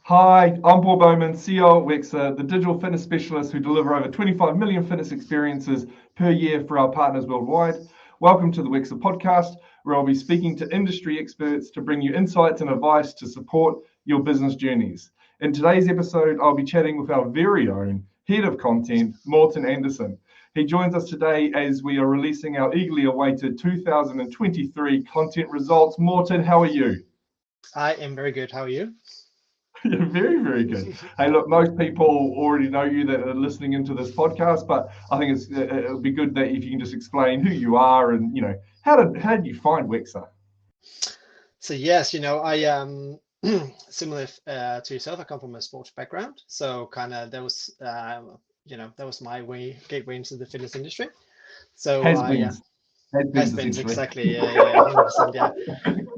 Hi, I'm Paul Bowman, CEO at Wexer, the digital fitness specialist who deliver over 25 million fitness experiences per year for our partners worldwide. Welcome to the Wexer podcast, where I'll be speaking to industry experts to bring you insights and advice to support your business journeys. In today's episode, I'll be chatting with our very own head of content, Morten Andersen. He joins us today as we are releasing our eagerly awaited 2023 content results. Morten, how are you? I am very good. How are you? Yeah, very, very good. Hey, look, most people already know you that are listening into this podcast, but I think it would be good that if you can just explain who you are and how did you find Wexer? So yes, I similar to yourself. I come from a sports background, so kind of that was my gateway into the fitness industry. So Has I been, has been has been essentially, exactly 100%. Yeah.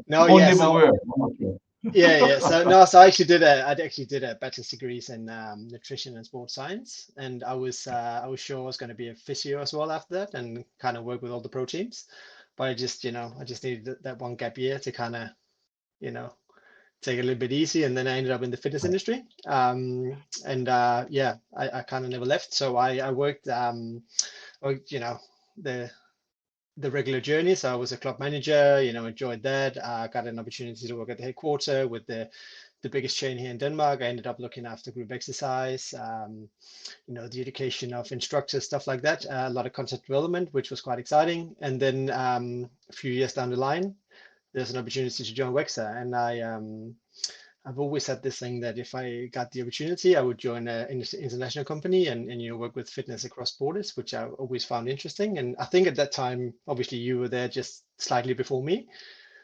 No, or yeah. never So were. I'm not sure. yeah. So no, so I actually did a bachelor's degrees in nutrition and sports science, and I was sure I was going to be a physio as well after that, and kind of work with all the pro teams. But I just needed that one gap year to kind of you know take it a little bit easy, and then I ended up in the fitness industry. And yeah, I kind of never left. So I worked the regular journey. So I was a club manager, enjoyed that. Got an opportunity to work at the headquarter with the biggest chain here in Denmark. I ended up looking after group exercise, the education of instructors, stuff like that. A lot of concept development, which was quite exciting. And then a few years down the line, there's an opportunity to join Wexer, and I've always had this thing that if I got the opportunity, I would join an international company and work with fitness across borders, which I always found interesting. And I think at that time, obviously, you were there just slightly before me.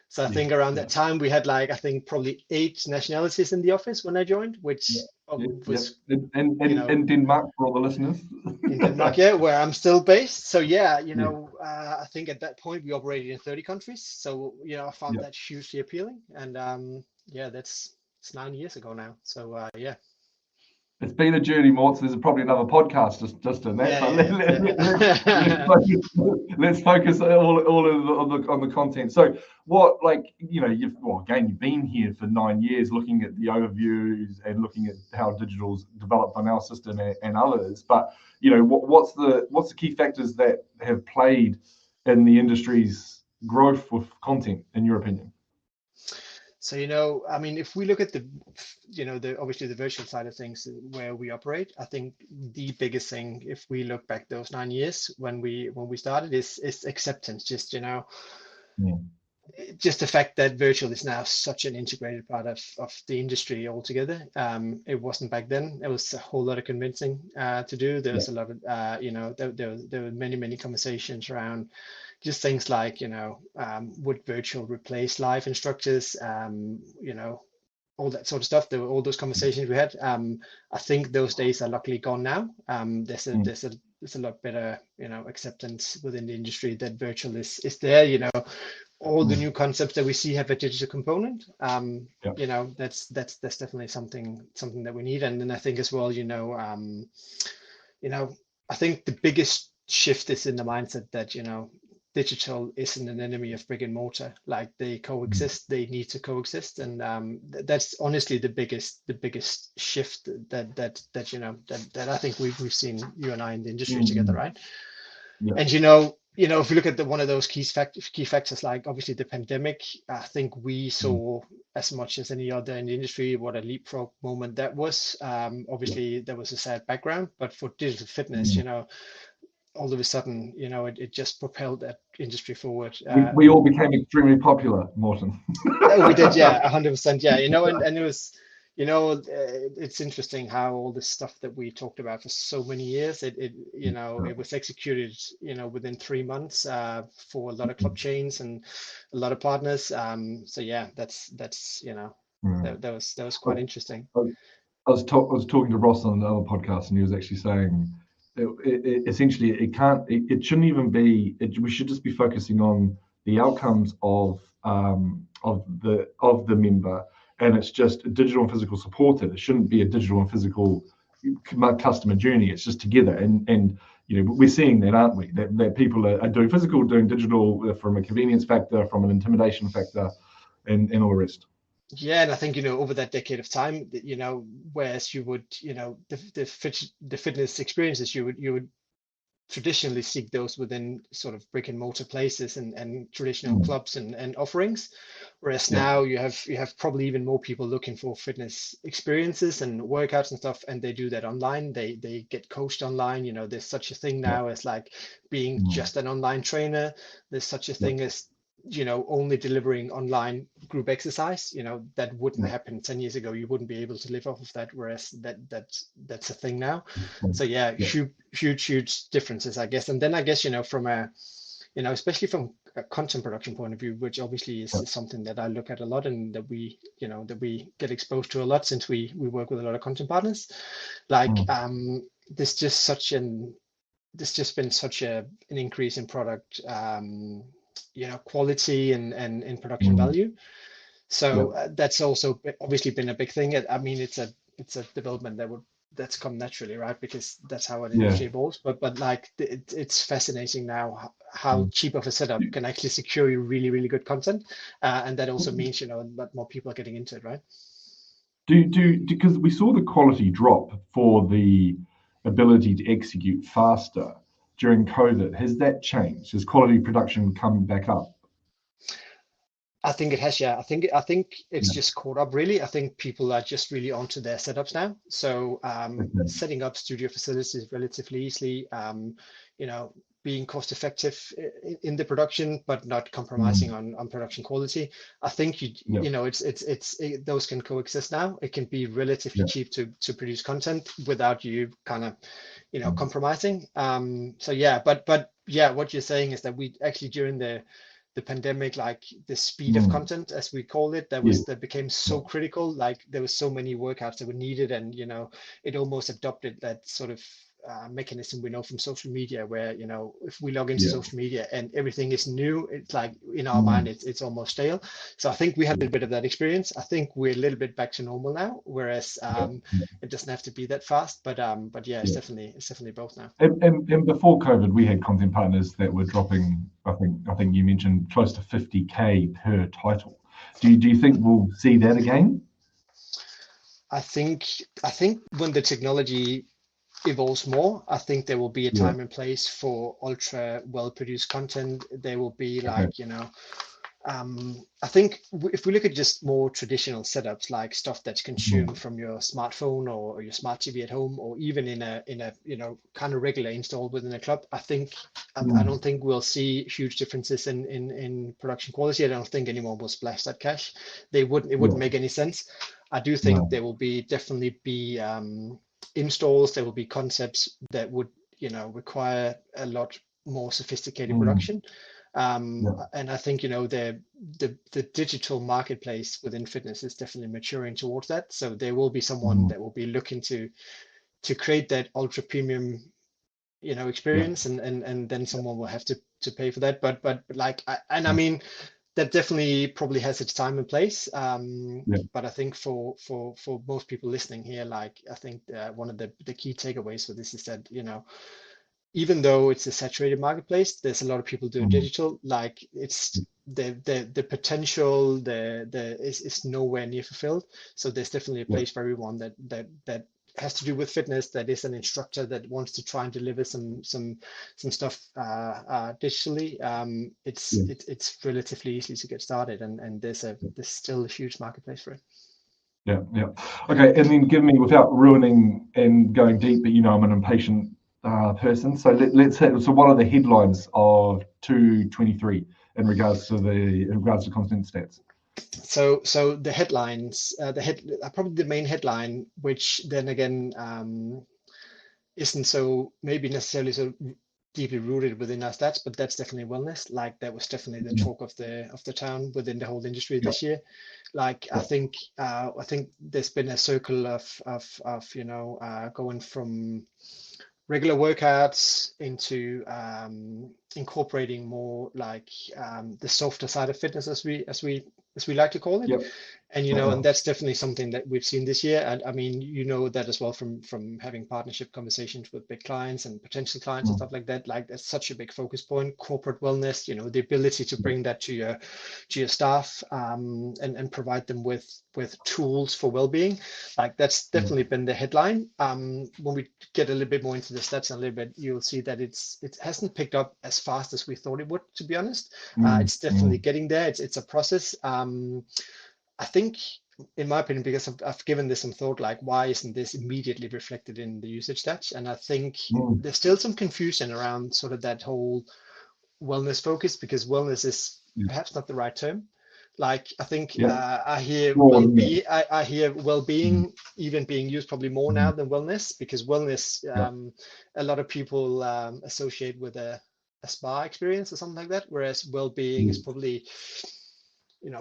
So I Yeah, think around yeah, that time we had I think probably 8 nationalities in the office when I joined, yeah, which yeah, yeah. was, you In, know, in Denmark for all the listeners. in Denmark, yeah, where I'm still based. So yeah, Yeah, I think at that point we operated in 30 countries. So, I found yeah. that hugely appealing. And yeah, it's 9 years ago now. So yeah. It's been a journey, Mort. So there's probably another podcast just in that. Yeah, But yeah, let's yeah. focus all on the content. So what, you've been here for 9 years, looking at the overviews and looking at how digital's developed on our system and others. But what's the key factors that have played in the industry's growth with content, in your opinion? So, I mean, if we look at the obviously the virtual side of things where we operate, I think the biggest thing, if we look back those 9 years when we started, is acceptance. Yeah. Just the fact that virtual is now such an integrated part of the industry altogether. It wasn't back then. There was a whole lot of convincing to do. There Yeah. was a lot of, there were many conversations around just things like, would virtual replace live instructors? All that sort of stuff. There were all those conversations we had. I think those days are luckily gone now. Mm. There's a lot better, acceptance within the industry that virtual is there. All the Mm. new concepts that we see have a digital component. Yeah. That's definitely something that we need. And then I think as well, I think the biggest shift is in the mindset that, digital isn't an enemy of brick and mortar. Like they Mm. coexist, they need to coexist. And that's honestly the biggest shift that I think we've seen, you and I, in the industry together, Mm. right? Yeah. And if you look at one of those key factors, like obviously the pandemic, I think we Mm. saw as much as any other in the industry what a leapfrog moment that was. Yeah. Obviously there was a sad background, but for digital fitness, Mm. all of a sudden, it just propelled that industry forward. We all became extremely popular, Morten. We did, yeah, 100%, yeah. And it was, it's interesting how all this stuff that we talked about for so many years, it was executed, within 3 months, for a lot of club chains and a lot of partners. So yeah, that's Mm. that was I, quite interesting. I was talking to Ross on another podcast, and he was actually saying essentially it shouldn't even be. We should just be focusing on the outcomes of the member, and it's just digital and physical supported. It shouldn't be a digital and physical customer journey. It's just together, and we're seeing that, aren't we? That people are doing physical, doing digital from a convenience factor, from an intimidation factor, and all the rest. Yeah, and I think, over that decade of time, whereas you would, the fitness experiences, you would traditionally seek those within sort of brick and mortar places and traditional Mm. clubs and offerings. Whereas Yeah. now you have probably even more people looking for fitness experiences and workouts and stuff, and they do that online. They get coached online. There's such a thing Yeah. now as like being Mm. just an online trainer. There's such a Yeah. thing as only delivering online group exercise. That wouldn't Yeah. happen 10 years ago. You wouldn't be able to live off of that, whereas that's a thing now. Mm. So yeah, Yeah. huge differences, I guess. And then I guess, from especially from a content production point of view, which obviously Yeah. is something that I look at a lot and that we get exposed to a lot since we work with a lot of content partners. Like Mm. there's just been such an increase in product quality and in production Mm. value. Yeah. So that's also obviously been a big thing. I mean, it's a development that's come naturally, right? Because that's how an Yeah. industry evolves. But like it's fascinating now how Mm. cheap of a setup Do, can actually secure you really really good content, and that also means that more people are getting into it, right? because we saw the quality drop for the ability to execute faster during COVID. Has that changed? Has quality production come back up? I think it has, yeah. I think it's Yeah. just caught up really. I think people are just really onto their setups now. So Okay. setting up studio facilities relatively easily, being cost effective in the production, but not compromising Mm. on production quality. I think Yeah. those can coexist now. It can be relatively Yeah. cheap to produce content without you kind of, Mm. compromising. So yeah, but yeah, what you're saying is that we actually during the pandemic, like the speed of Mm. content, as we call it, Yeah. that became Yeah. so critical. Like there was so many workouts that were needed, and it almost adopted that sort of mechanism we know from social media, where if we log into Yeah. social media and everything is new, it's like in our mind Mm. it's almost stale. So I think we had a Yeah. little bit of that experience. I think we're a little bit back to normal now, whereas Yeah. Yeah. it doesn't have to be that fast. But yeah, it's Yeah. definitely both now. And before COVID, we had content partners that were dropping. I think you mentioned close to 50K per title. Do you think we'll see that again? I think when the technology evolves more, I think there will be a Yeah. time and place for ultra well produced content. There will be Okay. like, I think if we look at just more traditional setups, like stuff that's consumed Mm. from your smartphone or your smart TV at home, or even in a kind of regular installed within a club, I Mm. don't think we'll see huge differences in production quality. I don't think anyone will splash that cash. It wouldn't Yeah. make any sense. I do think No. there will definitely be installs. There will be concepts that would require a lot more sophisticated Mm. production. Yeah. And I think the digital marketplace within fitness is definitely maturing towards that. So there will be someone Mm. that will be looking to create that ultra premium Yeah. experience, and then someone will have to pay for that. But like I Mm. mean that definitely probably has its time and place. Yeah. But I think for most people listening here, like I think one of the key takeaways for this is that even though it's a saturated marketplace, there's a lot of people doing Mm. digital. Like it's the potential the is nowhere near fulfilled. So there's definitely a Yeah. place for everyone that has to do with fitness, that is an instructor that wants to try and deliver some stuff digitally. Yeah. It's relatively easy to get started, and there's still a huge marketplace for it. Yeah. Yeah. Okay. And then give me, without ruining and going deep, but I'm an impatient person. So let's hit. So what are the headlines of 223 in regards to content stats? So the headlines, probably the main headline, which then again isn't so maybe necessarily so deeply rooted within our stats, but that's definitely wellness. Like that was definitely the Mm. talk of the town within the whole industry Yeah. this year. Like Yeah. I think there's been a circle of going from regular workouts into incorporating more like the softer side of fitness, as we like to call it. Yeah. And Yeah. and that's definitely something that we've seen this year. And I mean, that as well from having partnership conversations with big clients and potential clients and Mm. stuff like that. Like that's such a big focus point. Corporate wellness, the ability to bring that to your staff, and provide them with tools for well-being. Like that's Yeah. definitely been the headline. When we get a little bit more into the stats a little bit, you'll see that it hasn't picked up as fast as we thought it would, to be honest. Mm. It's definitely Mm. getting there. It's a process. I think, in my opinion, because I've given this some thought, like why isn't this immediately reflected in the usage stats? And I think Mm. there's still some confusion around sort of that whole wellness focus, because wellness is Yeah. perhaps not the right term. Like I think Yeah. I hear Broad, isn't it? well-being, I hear Mm. well-being even being used probably more now Mm. than wellness, because wellness, Yeah. a lot of people associate with a spa experience or something like that, whereas well-being is Yes.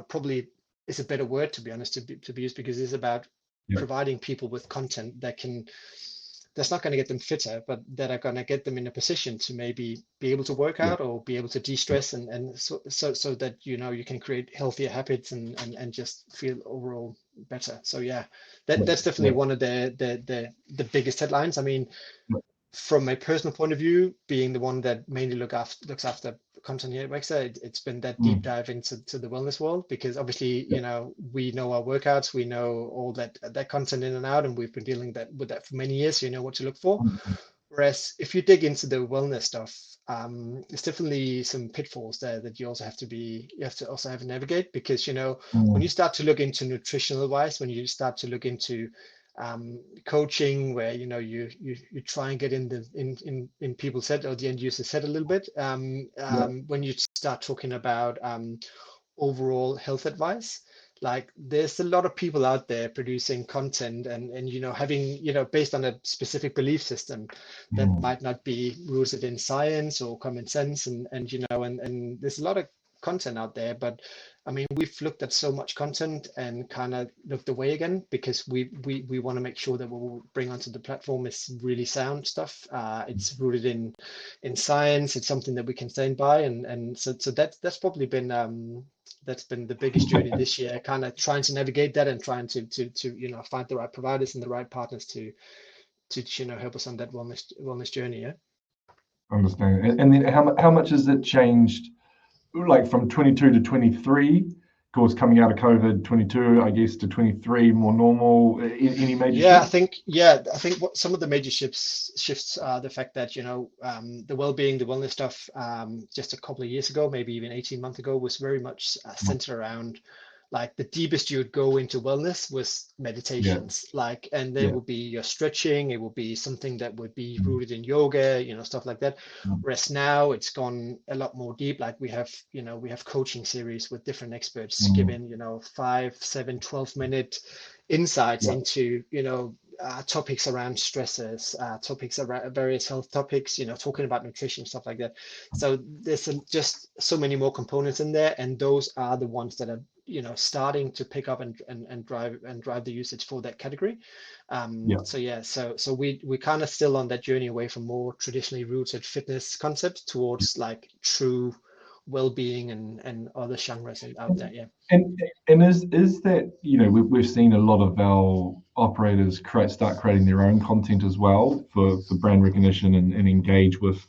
probably is a better word, to be honest, to be used, because it's about Yeah. providing people with content that's not going to get them fitter, but that are going to get them in a position to maybe be able to work Yeah. out or be able to Yeah. de-stress, and so that you can create healthier habits and just feel overall better. So yeah, Yeah. that's definitely Yeah. one of the biggest headlines. I mean, Yeah. from a personal point of view, being the one that mainly looks after content here at Wexer, it's been that deep Mm. dive into the wellness world, because obviously, Yeah. we know our workouts, we know all that content in and out, and we've been dealing with that for many years, so you know what to look for. Mm. Whereas if you dig into the wellness stuff, there's definitely some pitfalls there that you have to also have to navigate, because when Mm. you start to look into nutritional wise, when you start to look into coaching, where you try and get in people's head, or the end user's head a little bit, Yeah. when you start talking about overall health advice. Like there's a lot of people out there producing content, and having based on a specific belief system that Mm. might not be rooted in science or common sense, and there's a lot of content out there. But I mean, we've looked at so much content and kind of looked away again, because we want to make sure that what we bring onto the platform is really sound stuff. It's rooted in science. It's something that we can stand by, and so that's probably been that's been the biggest journey this year, kind of trying to navigate that, and trying to find the right providers and the right partners to help us on that wellness journey. Yeah. Understand. And then how much has it changed, like from 22 to 23? Of course, coming out of COVID, 22, I guess, to 23, more normal. Any major Yeah, shifts? I think what some of the major shifts are the fact that the well-being, the wellness stuff, just a couple of years ago, maybe even 18 months ago, was very much centered around, like, the deepest you would go into wellness was Yeah. meditations, like, and there Yeah. would be your stretching, it would be something that would be Mm. rooted in yoga, stuff like that. Mm. Whereas now it's gone a lot more deep. Like we have coaching series with different experts Mm. giving 5, 7, 12-minute insights Yeah. into topics around stresses, topics around various health topics, talking about nutrition, stuff like that. So there's just so many more components in there, and those are the ones that are starting to pick up and drive the usage for that category. Yeah. So yeah, so we kind of still on that journey away from more traditionally rooted fitness concepts towards like true well-being and other genres out there. Yeah. And is that, we've seen a lot of our operators start creating their own content as well for brand recognition and engage with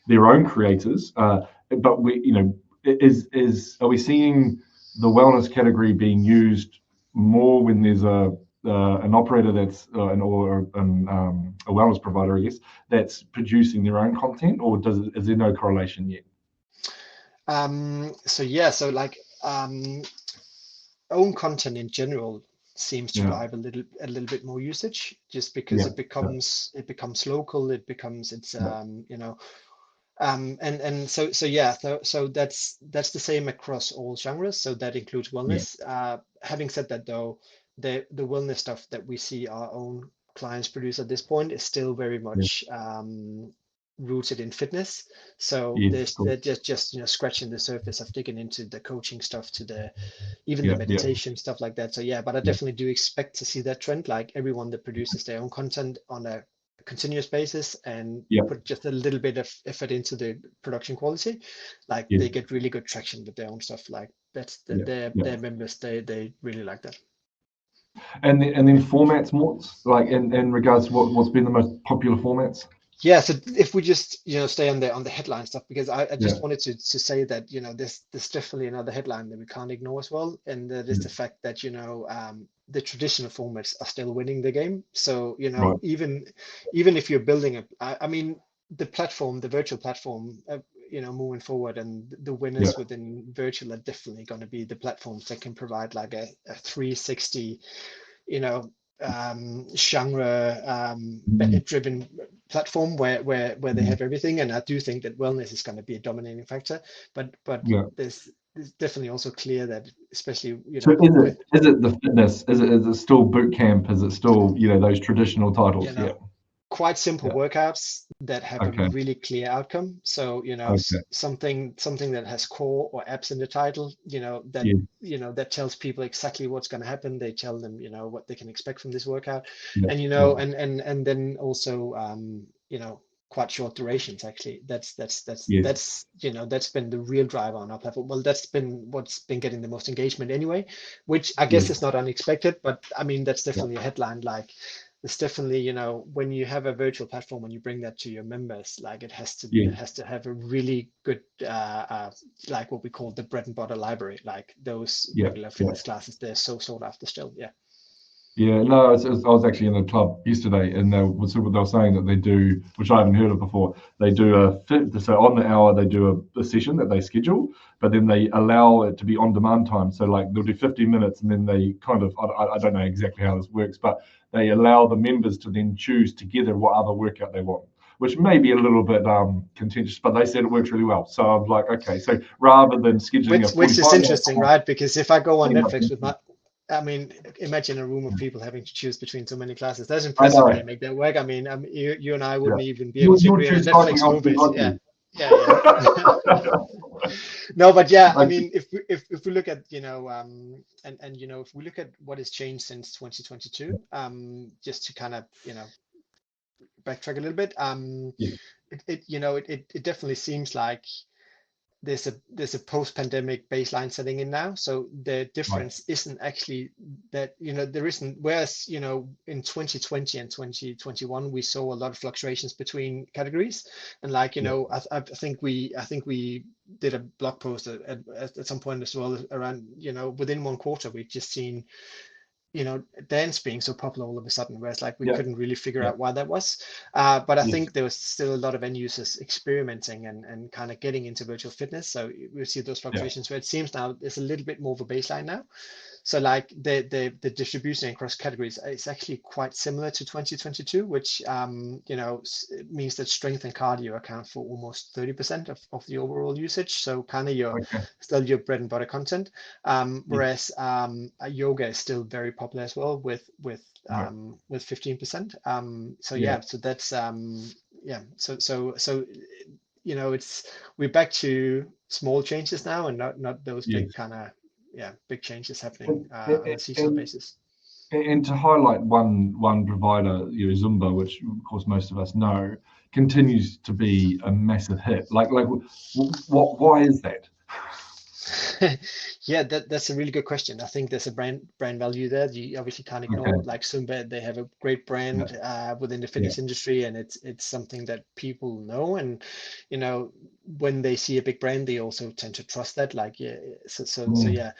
their own creators. But are we seeing the wellness category being used more when there's an operator that's a wellness provider, I guess, that's producing their own content, or is there no correlation yet? So yeah, so like own content in general seems to Yeah. drive a little bit more usage, just because Yeah. it becomes local, it's Yeah. and so yeah, so that's the same across all genres, so that includes Yeah. wellness. Having said that, though, the wellness stuff that we see our own clients produce at this point is still very Yeah. much rooted in fitness. So Yes, of they're course. just scratching the surface of digging into the coaching stuff, to the even the Yeah, yeah, meditation stuff like that. So yeah, but I yeah, definitely do expect to see that trend, like everyone that produces their own content on a continuous basis and yeah, put just a little bit of effort into the production quality, like yes, they get really good traction with their own stuff. Like that's yeah, their yeah. their members, they really like that. And then formats, Morts, like in regards to what's been the most popular formats. Yeah, so if we just stay on the headline stuff, because I Yeah, just wanted to say that there's definitely another headline that we can't ignore as well, and that is yeah, the fact that the traditional formats are still winning the game. So right. even if you're building I mean the platform, the virtual platform, moving forward, and the Yeah, winners within virtual are definitely going to be the platforms that can provide like a 360 you know genre driven platform where they mm, have everything. And I do think that wellness is going to be a dominating factor, but yeah. there's definitely also clear that, especially So with is it the fitness? Is it still boot camp? Is it still those traditional you titles? Yeah, know quite simple yeah. workouts that have a Okay, really clear outcome. So okay. something that has core or abs in the title, Yeah, that tells people exactly what's going to happen. They tell them what they can expect from this workout. yeah, And yeah, and then also quite short durations. Actually, yeah, that's been the real driver on our platform. Well, that's been what's been getting the most engagement anyway, which I yeah, guess is not unexpected, but I mean that's yeah, definitely a headline. Like, it's definitely, when you have a virtual platform and you bring that to your members, like yeah, it has to have a really good like what we call the bread and butter library. Like those yeah, regular yeah. fitness classes, they're so sought after still. Yeah. Yeah, no, I was actually in a club yesterday, and they were saying that they do, which I haven't heard of before. They do so on the hour they do a session that they schedule, but then they allow it to be on demand time. So like they'll do 50 minutes, and then they kind of I don't know exactly how this works, but they allow the members to then choose together what other workout they want, which may be a little bit contentious, but they said it works really well. So I'm like, okay, so rather than scheduling a Which is 45 minute interesting, class, right? Because if I go on pretty much, Netflix with my, I mean, imagine a room of people having to choose between so many classes. That's I impressive when know, you make that work. I mean, you and I yeah. wouldn't even be able You to would agree on a choose cycling Netflix options, movie. wouldn't Yeah, you? yeah, yeah. No, but yeah, I Okay. mean, if we look at and if we look at what has changed since 2022, just to kind of backtrack a little bit, Yeah, it definitely seems like there's a post-pandemic baseline setting in now. So the right. difference isn't actually that, there isn't, whereas, in 2020 and 2021, we saw a lot of fluctuations between categories. And like, Yeah, I think we did a blog post at some point as well around, within one quarter, we've just seen dance being so popular all of a sudden, whereas like we yeah, couldn't really figure yeah, out why that was. But I yes, think there was still a lot of end users experimenting and kind of getting into virtual fitness. So we see those yeah, fluctuations where it seems now there's a little bit more of a baseline now. So like the distribution across categories is actually quite similar to 2022, which means that strength and cardio account for almost 30% of the overall usage. So kind of okay, still your bread and butter content. yeah, Whereas yoga is still very popular as well right, with 15%. So yeah. yeah, so that's yeah. So it's we're back to small changes now, and not those big Yes. kind of big changes happening And, and, on a seasonal and basis. and to highlight one provider, Zumba, which of course most of us know, continues to be a massive hit. What? Why is that? Yeah, that's a really good question. I think there's a brand value there. You obviously can't ignore, Okay. like Zumba, they have a great Yeah. brand within the Yeah. fitness industry, and it's something that people know. And you know, when they see a big brand, they also tend to trust that. Like, yeah, so Mm, yeah.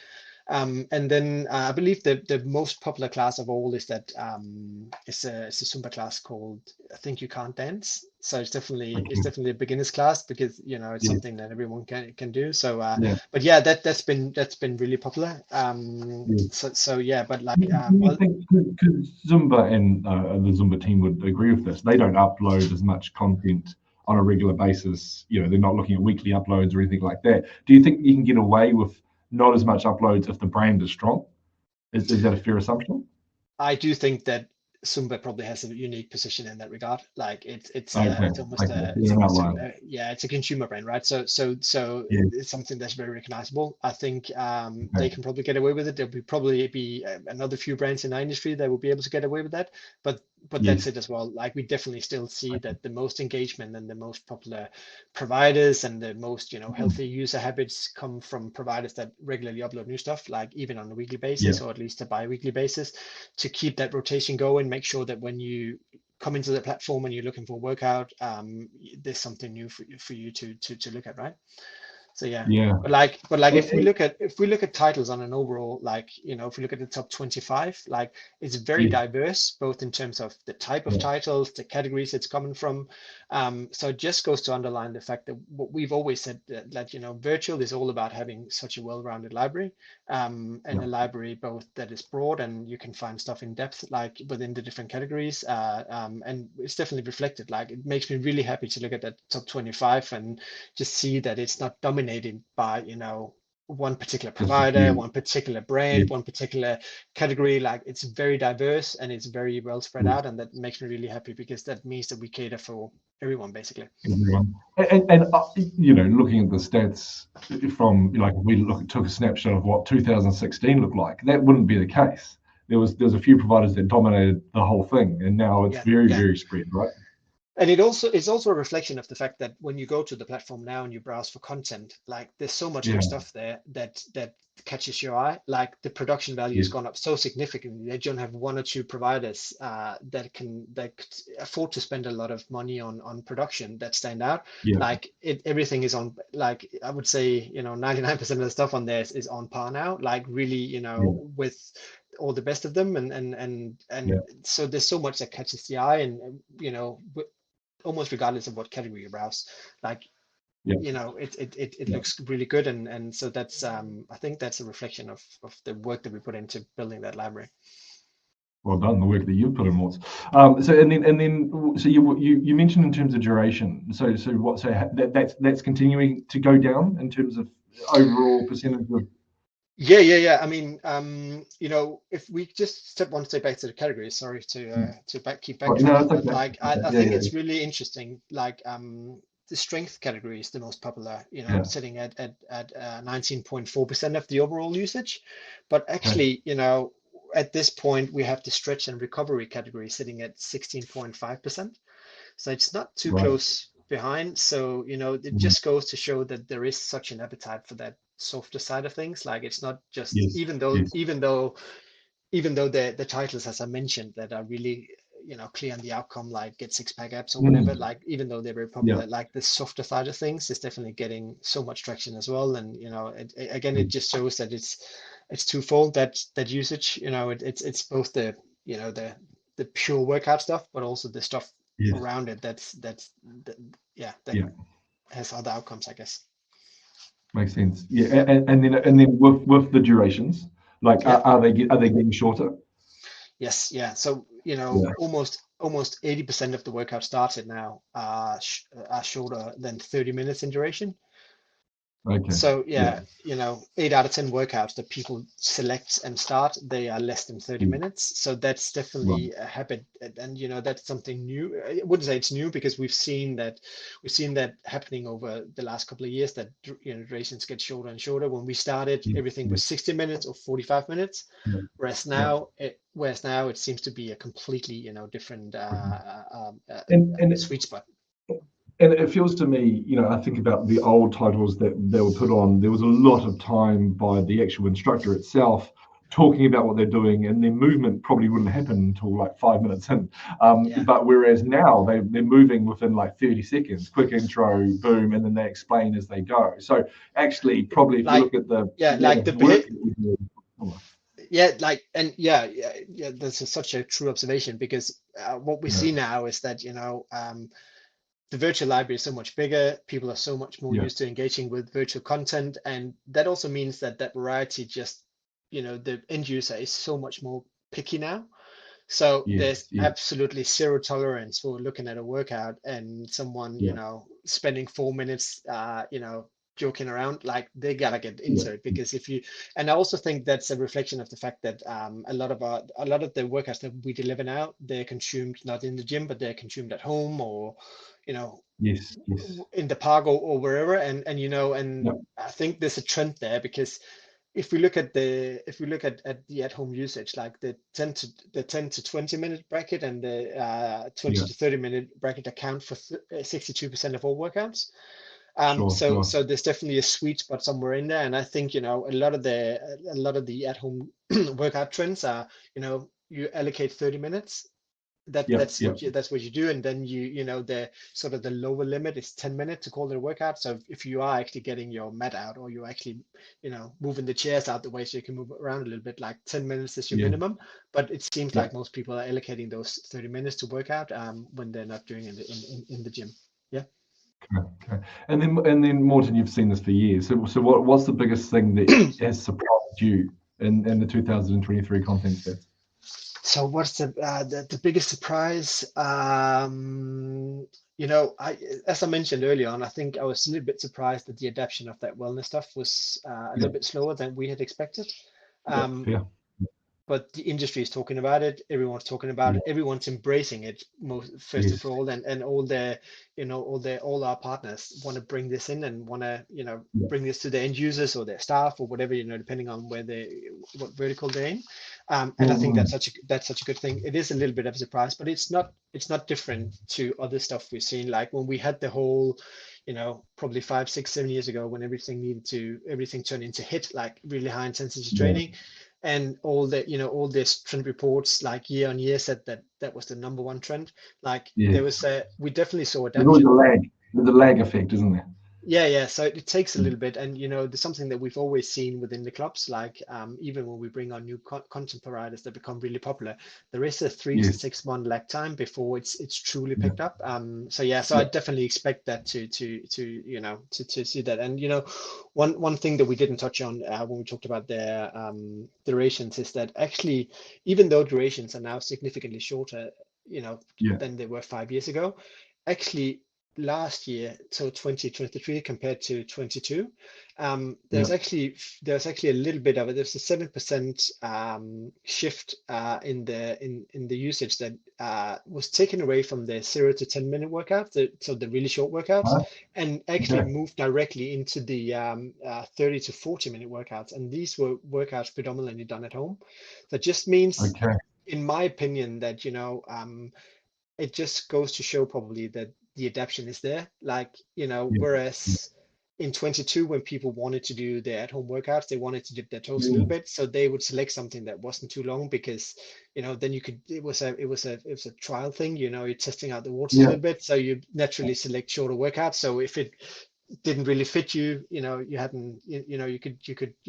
And then I believe the most popular class of all is that it's a Zumba class called I Think You Can't Dance. So okay. it's definitely a beginner's class because it's Yes. something that everyone can do. So Yeah. but yeah, that's been really popular. Yes. So yeah, but Do like you think because Zumba and the Zumba team would agree with this? They don't upload as much content on a regular basis. They're not looking at weekly uploads or anything like that. Do you think you can get away with not as much uploads if the brand is strong? Is that a fair assumption? I do think that Zumba probably has a unique position in that regard. Like Okay. it's almost Okay. a it's You're an almost outlier. yeah, it's a consumer brand, right? So Yeah. it's something that's very recognizable. I think they Okay. can probably get away with it. There'll be probably be another few brands in our industry that will be able to get away with that. But but that's it as well. Like we definitely still see that the most engagement and the most popular providers and the most, healthy user habits come from providers that regularly upload new stuff, like even on a weekly basis or at least a bi-weekly basis, to keep that rotation going. Make sure that when you come into the platform and you're looking for a workout, there's something new for you to look at, right? So but if we look at titles on an overall, if we look at the top 25, like it's very diverse, both in terms of the type of titles, the categories it's coming from. So it just goes to underline the fact that what we've always said, that virtual is all about having such a well-rounded library, and a library both that is broad and you can find stuff in depth, like within the different categories. And it's definitely reflected. Like it makes me really happy to look at that top 25 and just see that it's not dominated by one particular provider, one particular brand, one particular category. Like it's very diverse and it's very well spread out, and that makes me really happy because that means that we cater for everyone basically. Everyone. And looking at the stats from took a snapshot of what 2016 looked like, that wouldn't be the case. There's a few providers that dominated the whole thing, and now it's very spread, right? And it's also a reflection of the fact that when you go to the platform now and you browse for content, like there's so much good stuff there that catches your eye. Like the production value has gone up so significantly that you don't have one or two providers that could afford to spend a lot of money on production that stand out. Like everything is on, like I would say 99% of the stuff on there is on par now. Like really with all the best of them, and so there's so much that catches the eye, and almost regardless of what category you browse, like it looks really good, and so that's I think that's a reflection of the work that we put into building that library. Well done, the work that you've put in, Morts. So you mentioned in terms of duration. So that's continuing to go down in terms of overall percentage of. Yeah. I mean, if we just step one step back to the categories, sorry to keep backtracking, but like I think it's really interesting. Like the strength category is the most popular, sitting at 19.4% of the overall usage. But actually, at this point, we have the stretch and recovery category sitting at 16.5%. So it's not too close behind. So, it just goes to show that there is such an appetite for that softer side of things. Like it's not just, even though the titles, as I mentioned, that are really clear on the outcome, like get six-pack abs or whatever, like even though they're very popular, like the softer side of things is definitely getting so much traction as well. And it just shows that it's twofold, that usage. It's both the the pure workout stuff, but also the stuff around it that has other outcomes, I guess. Makes sense. And then with the durations, like are they getting shorter? Yes, yeah. So almost 80% of the workout started now are shorter than 30 minutes in duration. Okay. So 8 out of 10 workouts that people select and start, they are less than 30 minutes. So that's definitely a habit, and that's something new. I wouldn't say it's new because we've seen that happening over the last couple of years, that durations get shorter and shorter. When we started, everything was 60 minutes or 45 minutes, whereas now it seems to be a completely different sweet spot. And it feels to me, I think about the old titles that they were put on. There was a lot of time by the actual instructor itself talking about what they're doing, and their movement probably wouldn't happen until like 5 minutes in. But whereas now they're moving within like 30 seconds, quick intro, boom, and then they explain as they go. So actually, probably if you look at that's such a true observation, because what we see now is that the virtual library is so much bigger. People are so much more used to engaging with virtual content, and that also means that variety just, the end user is so much more picky now. So there's absolutely zero tolerance for looking at a workout and someone, spending 4 minutes, joking around. Like they gotta get into it, because and I also think that's a reflection of the fact that a lot of the workouts that we deliver now, they're consumed not in the gym, but they're consumed at home, or in the park or wherever, and I think there's a trend there, because if we look at the at-home usage, like the 10 to 20 minute bracket and the 20 Yeah. to 30 minute bracket account for 62% of all workouts. Sure. Sure. So there's definitely a sweet spot somewhere in there, and I think a lot of the at-home workout trends are, you allocate 30 minutes. Yep. That's what you do, and then the sort of the lower limit is 10 minutes to call it a workout. So if you are actually getting your mat out, or you're actually moving the chairs out the way so you can move around a little bit, like 10 minutes is your Yeah. minimum. But it seems Yeah. like most people are allocating those 30 minutes to workout when they're not doing it in the gym. Yeah. Okay. And then Morten, you've seen this for years. So what's the biggest thing that has surprised you in the 2023 content sets? So what's the biggest surprise? As I mentioned earlier on, I think I was a little bit surprised that the adoption of that wellness stuff was a little bit slower than we had expected. Yeah. But the industry is talking about it. Everyone's talking about Yeah. it. Everyone's embracing it first Yes. of all, and all our partners want to bring this in and want to Yeah. bring this to the end users or their staff or whatever, depending on what vertical they're in. And I think that's such a good thing. It is a little bit of a surprise, but it's not different to other stuff we've seen. Like when we had the whole, probably 5, 6, 7 years ago, when everything turned into HIIT, like really high intensity training. And all these trend reports, like year on year, said that was the number one trend. Like we definitely saw adoption. There's always a lag. There's a lag effect, isn't there? Yeah. So it takes a little bit, and there's something that we've always seen within the clubs. Like even when we bring on new content providers that become really popular, there is a 3 to 6 month lag time before it's truly picked up. So I definitely expect that to see that. And one thing that we didn't touch on when we talked about the durations is that actually, even though durations are now significantly shorter, than they were 5 years ago, actually last year, so 2023 compared to 22, there's actually a little bit of it. There's a 7% shift in the usage that was taken away from the 0 to 10 minute workouts, so the really short workouts, and actually moved directly into the 30 to 40 minute workouts. And these were workouts predominantly done at home. That just means, in my opinion, that it just goes to show probably that the adaptation is there. Like, whereas in 22, when people wanted to do their at-home workouts, they wanted to dip their toes a little bit, so they would select something that wasn't too long, because then you could, it was a trial thing, you're testing out the waters a little bit, so you naturally select shorter workouts. So if it didn't really fit you, you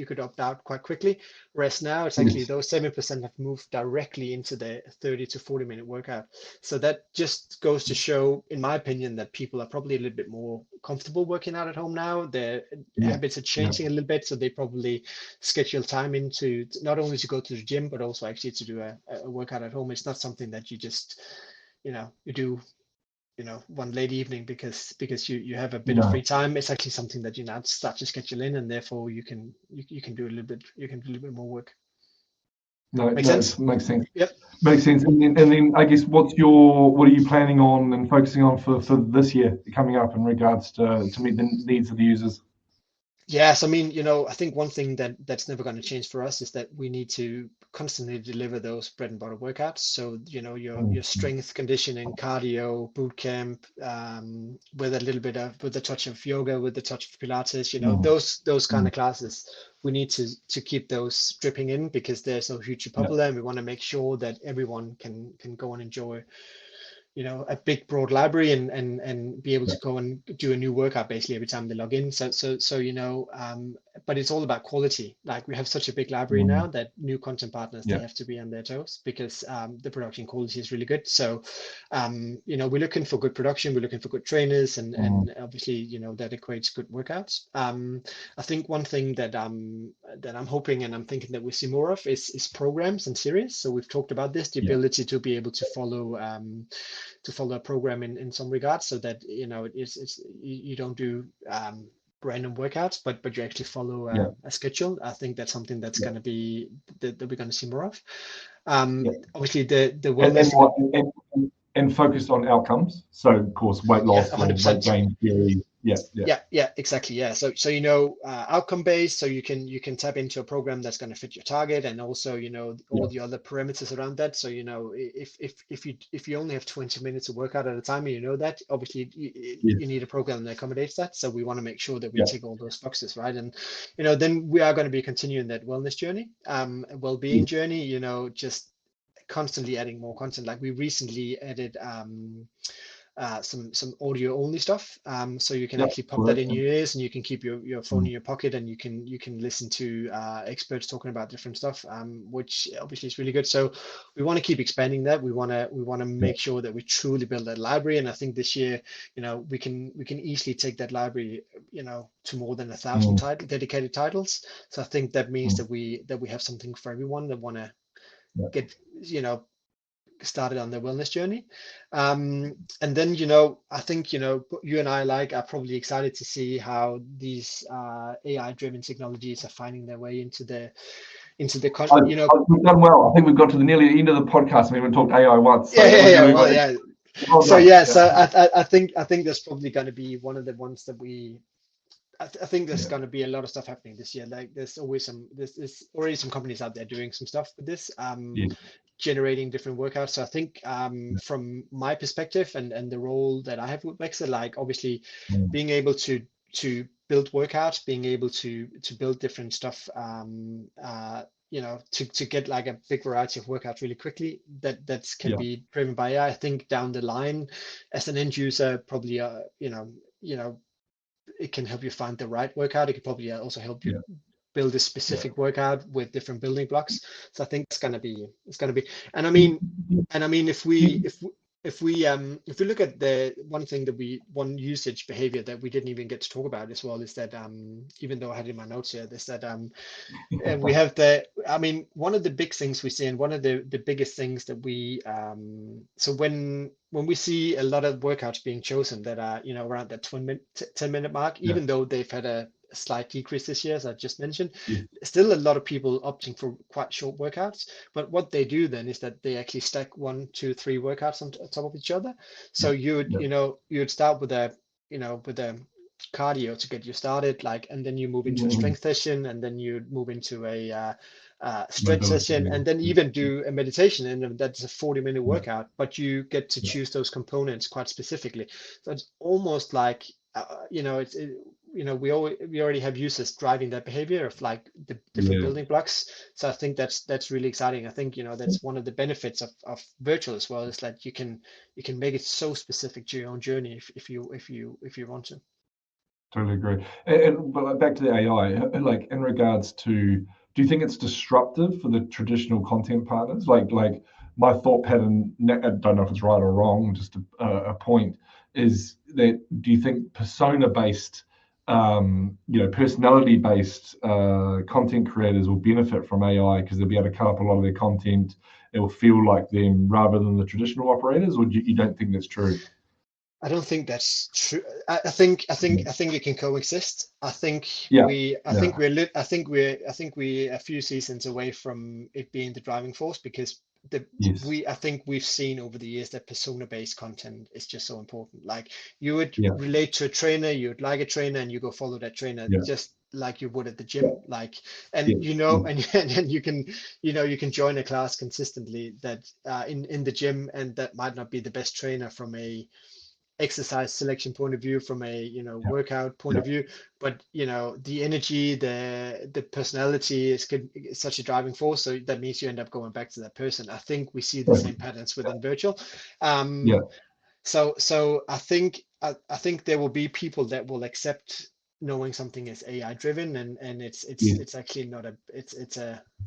could opt out quite quickly. Whereas now it's actually those 7% have moved directly into the 30 to 40 minute workout. So that just goes to show, in my opinion, that people are probably a little bit more comfortable working out at home now. Their habits are changing a little bit, so they probably schedule time into not only to go to the gym, but also actually to do a workout at home. It's not something that you just you do one late evening because you have a bit of free time. It's actually something that you now start to schedule in, and therefore you can do a little bit more work. Makes sense? Makes sense. Yep. Makes sense. And then I guess what are you planning on and focusing on for this year coming up in regards to meet the needs of the users? Yes, I mean, I think one thing that's never going to change for us is that we need to constantly deliver those bread and butter workouts. So, your strength conditioning, cardio, boot camp, with a touch of yoga, with a touch of Pilates, those kind of classes, we need to keep those dripping in, because they're so hugely popular, and we want to make sure that everyone can go and enjoy a big broad library and be able to go and do a new workout basically every time they log in. But it's all about quality. Like, we have such a big library now that new content partners, they have to be on their toes, because the production quality is really good. So we're looking for good production, we're looking for good trainers, and obviously that equates good workouts. I think one thing that I'm hoping and I'm thinking that we see more of is programs and series. So we've talked about this, the ability to be able to follow a program in some regards, so that you don't do random workouts, but you actually follow a schedule. I think that's something that's going to be that we're going to see more of. Obviously the wellness and focused on outcomes. So of course weight loss or weight gain theory, Yeah, exactly. Yeah. So outcome based, so you can tap into a program that's going to fit your target, and also all yeah, the other parameters around that. So if you only have 20 minutes of workout at a time, and you know that obviously you yes, need a program that accommodates that. So we want to make sure that we yeah, tick all those boxes, right? And then we are going to be continuing that wellness journey, well-being yes, journey. Just constantly adding more content. Like we recently added some audio only stuff. So you can yeah. actually pop Well, that that's in your ears, and you can keep your phone mm, in your pocket, and you can listen to experts talking about different stuff, which obviously is really good. So we want to keep expanding that. We want to yeah, make sure that we truly build that library. And I think this year, we can easily take that library, to more than 1,000 mm, dedicated titles. So I think that means mm, that we have something for everyone that want to yeah. get started on their wellness journey. And then, I think, you and I are probably excited to see how these AI driven technologies are finding their way into the We've done well. I think we've got to the nearly end of the podcast. We haven't talked AI once, so yeah, that yeah, was yeah. really Well, well, yeah. well So done. yeah, Yeah, so I think that's probably going to be one of the ones that I think there's yeah, going to be a lot of stuff happening this year. Like there's already some companies out there doing some stuff with this, yeah, generating different workouts. So I think, from my perspective, and the role that I have with Wexer, like obviously mm, being able to build workouts, being able to build different stuff, to get like a big variety of workouts really quickly, that can yeah, be driven by AI. I think down the line, as an end user, probably, it can help you find the right workout. It could probably also help you yeah, build a yeah. specific workout with different building blocks. So I think it's gonna be, and I Do mean, you- and I mean, do you- if we look at the one thing that one usage behavior that we didn't even get to talk about as well, is that, even though I had it in my notes here, is that, and we have I mean, one of the big things we see, and one of the biggest things that so when we see a lot of workouts being chosen that are, around that 10-minute mark, yeah, even though they've had a slight decrease this year, as I just mentioned, yeah, still a lot of people opting for quite short workouts. But what they do then is that they actually stack 1, 2, 3 workouts on top of each other. So yeah, you would start with a cardio to get you started, like, and then you move into a mm, strength session, and then you move into a stretch mobility. session, and then even do a meditation, and that's a 40-minute Yeah, workout, but you get to yeah, choose those components quite specifically. So it's almost like, we already have users driving that behavior of like the different yeah. building blocks. So I think that's really exciting. I think, that's one of the benefits of virtual as well, is that you can make it so specific to your own journey, if you want to. Totally agree. But like, back to the AI, like in regards to, do you think it's disruptive for the traditional content partners? Like my thought pattern, I don't know if it's right or wrong, just a point, is that do you think persona-based, personality-based content creators will benefit from AI because they'll be able to cut up a lot of their content? It will feel like them rather than the traditional operators, or you don't think that's true? I don't think that's true. I think it can coexist. I think Yeah, we I yeah, think we're lit I think we're a few seasons away from it being the driving force, because the yes, we I think we've seen over the years that persona-based content is just so important. Like, you would yeah, relate to a trainer, you would like a trainer, and you go follow that trainer yeah, just like you would at the yeah, gym. Like, and yes, yes, and you can join a class consistently that, in the gym, and that might not be the best trainer from a exercise selection point of view, from a yeah, workout point yeah. of view, but the energy, the personality is such a driving force, so that means you end up going back to that person. I think we see the same patterns within virtual. Yeah, So I think there will be people that will accept knowing something is AI driven, and it's it's yeah, it's actually not a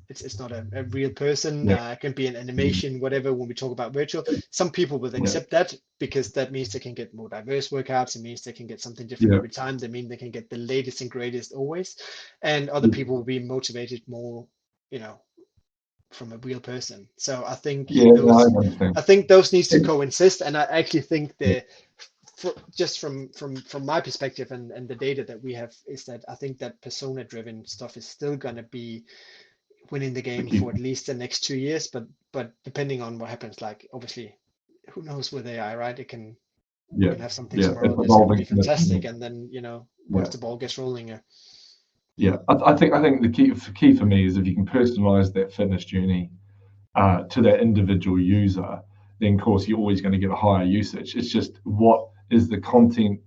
it's not a real person. yeah, It can be an yeah, animation, whatever. When we talk about virtual, some people will yeah, accept that, because that means they can get more diverse workouts. It means they can get something different yeah, every time. They mean they can get the latest and greatest always, and other yeah, people will be motivated more, you know, from a real person. So I think yeah, no, I those, understand. I think those needs to It- coexist, and I actually think yeah, just from my perspective, and the data that we have, is that I think that persona driven stuff is still going to be winning the game for at least the next 2 years. But depending on what happens, like, obviously, who knows with AI, right? It can. we can have something yeah, tomorrow it's that's going to evolving be from that fantastic, point. and then Yeah. once the ball gets rolling. Yeah, I think the key for me is if you can personalize that fitness journey to that individual user, then of course you're always going to get a higher usage. It's just what is the content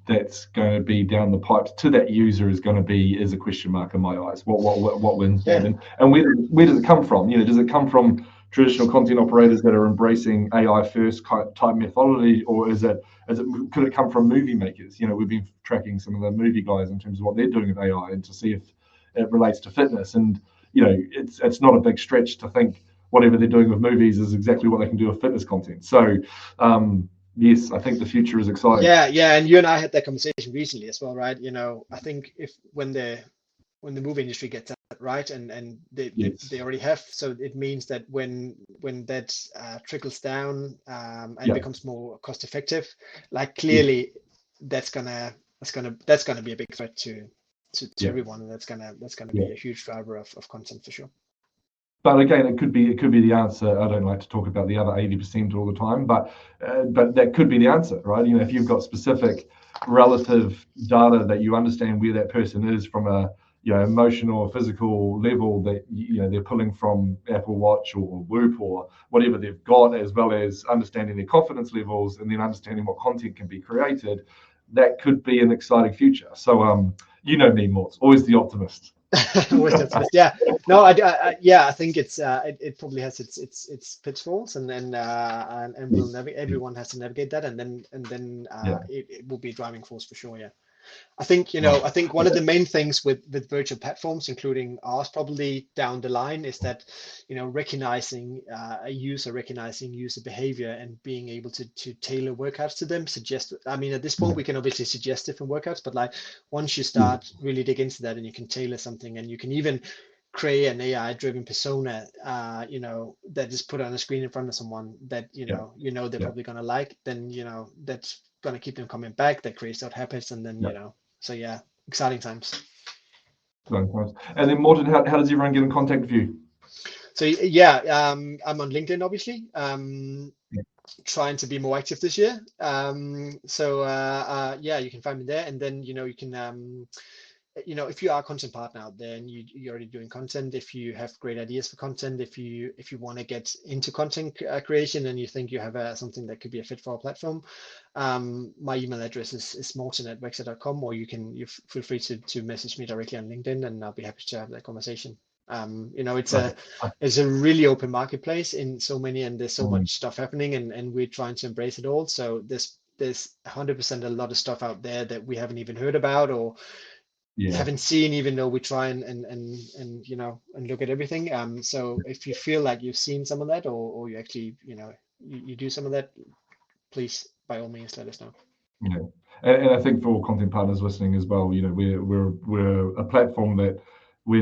that's going to be down the pipes to that user is a question mark in my eyes. What wins that, and where does it come from? Does it come from traditional content operators that are embracing AI first type methodology, or could it come from movie makers? We've been tracking some of the movie guys in terms of what they're doing with AI and to see if it relates to fitness. And it's not a big stretch to think whatever they're doing with movies is exactly what they can do with fitness content. So yes, I think the future is exciting. Yeah, and you and I had that conversation recently as well, right? I think if when the movie industry gets that right, and they already have, so it means that when that trickles down and becomes more cost effective, like clearly that's gonna be a big threat to everyone, and that's gonna be a huge driver of content for sure. But again, it could be the answer. I don't like to talk about the other 80% all the time, but that could be the answer, right? If you've got specific relative data that you understand where that person is from a emotional or physical level that they're pulling from Apple Watch or Whoop or whatever they've got, as well as understanding their confidence levels and then understanding what content can be created, that could be an exciting future. So me, Mort, always the optimist. Yeah, no, I think it probably has its pitfalls, and we'll everyone has to navigate that, and then it will be a driving force for sure. Yeah. I think one of the main things with virtual platforms, including ours, probably down the line, is that recognizing recognizing user behavior and being able to tailor workouts to them. At this point we can obviously suggest different workouts, but like once you start really dig into that and you can tailor something, and you can even create an AI-driven persona, that is put on a screen in front of someone that they're probably gonna like, then that's gonna keep them coming back. That creates that habits, and then so yeah, exciting times. And then Morten, how does everyone get in contact with you? So yeah, I'm on LinkedIn, obviously. Trying to be more active this year. Yeah, you can find me there, and then you can if you are a content partner out there and you're already doing content, if you have great ideas for content, if you want to get into content creation and you think you have something that could be a fit for our platform, my email address is morten@wexer.com, or you feel free to message me directly on LinkedIn, and I'll be happy to have that conversation. It's a really open marketplace in so many, and there's so much stuff happening, and we're trying to embrace it all. So there's 100% a lot of stuff out there that we haven't even heard about or haven't seen, even though we try and look at everything. So if you feel like you've seen some of that, or you actually you do some of that, please by all means let us know. And I think for all content partners listening as well, we're a platform that we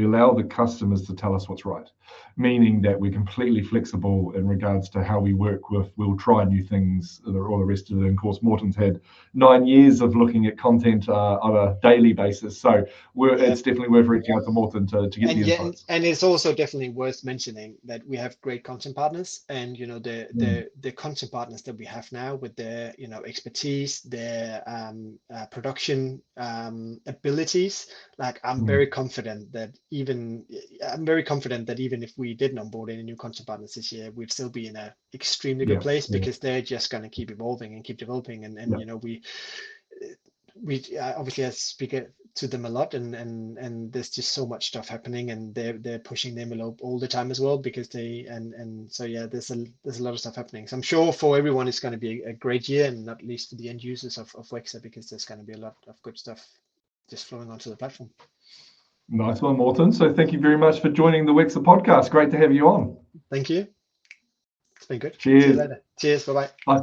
allow the customers to tell us what's right, meaning that we're completely flexible in regards to how we work with. We'll try new things, all the rest of it. And of course, Morten's had 9 years of looking at content on a daily basis, so it's definitely worth reaching out to Morten to get the insights. And it's also definitely worth mentioning that we have great content partners, and the content partners that we have now with their expertise, their production abilities. Like I'm very confident that even if we didn't onboard any new content partners this year, we'd still be in an extremely good place, because they're just going to keep evolving and keep developing, and we obviously have to speak to them a lot, and there's just so much stuff happening, and they're pushing the envelope all the time as well, because so yeah, there's a lot of stuff happening. So I'm sure for everyone it's going to be a great year, and not least for the end users of Wexer, because there's going to be a lot of good stuff just flowing onto the platform. Nice one, Morten. So thank you very much for joining the Wexer podcast. Great to have you on. Thank you. It's been good. Cheers. See you later. Cheers. Bye-bye. Bye.